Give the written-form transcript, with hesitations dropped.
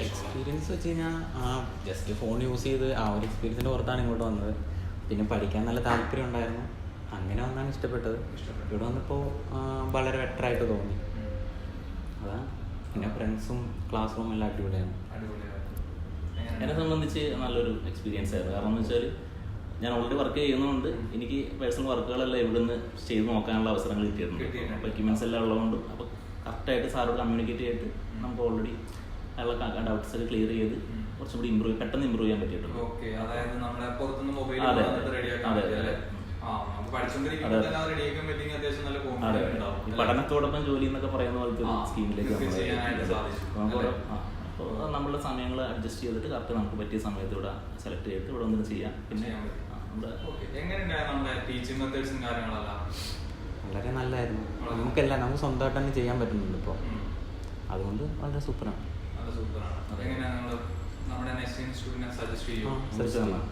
Experience വെച്ച് കഴിഞ്ഞാൽ just phone use ചെയ്ത് ആ ഒരു എക്സ്പീരിയൻസിൻ്റെ പുറത്താണ് ഇങ്ങോട്ട് വന്നത്. പിന്നെ പഠിക്കാൻ നല്ല താല്പര്യം ഉണ്ടായിരുന്നു, അങ്ങനെ വന്നാണ് ഇഷ്ടപ്പെട്ടത്. ഇവിടെ വന്നപ്പോൾ വളരെ ബെറ്ററായിട്ട് തോന്നി, അതാണ്. പിന്നെ ഫ്രണ്ട്സും ക്ലാസ് റൂം എല്ലാം അടിപൊളിയാണ്. എന്നെ സംബന്ധിച്ച് നല്ലൊരു എക്സ്പീരിയൻസ് ആയിരുന്നു. കാരണം എന്ന് വെച്ചാൽ ഞാൻ ഓൾറെഡി വർക്ക് ചെയ്യുന്നതുകൊണ്ട് എനിക്ക് പേഴ്സണൽ വർക്കുകളെല്ലാം ഇവിടുന്ന് ചെയ്ത് നോക്കാനുള്ള അവസരങ്ങൾ കിട്ടിയിട്ടുണ്ട്. അപ്പോൾ എക്യുപ്മെൻറ്റ്സ് എല്ലാം ഉള്ളതുകൊണ്ടും അപ്പോൾ കറക്റ്റായിട്ട് സാറോട് കമ്മ്യൂണിക്കേറ്റ് ചെയ്തിട്ട് നമുക്ക് ഓൾറെഡി അയാളുടെ ഡൗട്ട്സ് ഒക്കെ ക്ലിയർ ചെയ്ത് കുറച്ചും കൂടി പെട്ടെന്ന് ഇമ്പ്രൂവ് ചെയ്യാൻ പറ്റിയിട്ടുണ്ട്. അതെ, പഠനത്തോടൊപ്പം ജോലി എന്നൊക്കെ പറയുന്ന പോലത്തെ സ്കീമിലേക്ക് അപ്പോൾ നമ്മളുടെ സമയങ്ങൾ അഡ്ജസ്റ്റ് ചെയ്തിട്ട് കറക്റ്റ് നമുക്ക് പറ്റിയ സമയത്ത് ഇവിടെ സെലക്ട് ചെയ്തിട്ട് ഇവിടെ ഒന്നും ചെയ്യാം. പിന്നെ വളരെ നല്ലതായിരുന്നു. നമുക്കെല്ലാം നമുക്ക് സ്വന്തമായിട്ട് തന്നെ ചെയ്യാൻ പറ്റുന്നുണ്ട് ഇപ്പോൾ, അതുകൊണ്ട് വളരെ സൂപ്പറാണ്. സജസ്റ്റ് ചെയ്യാം.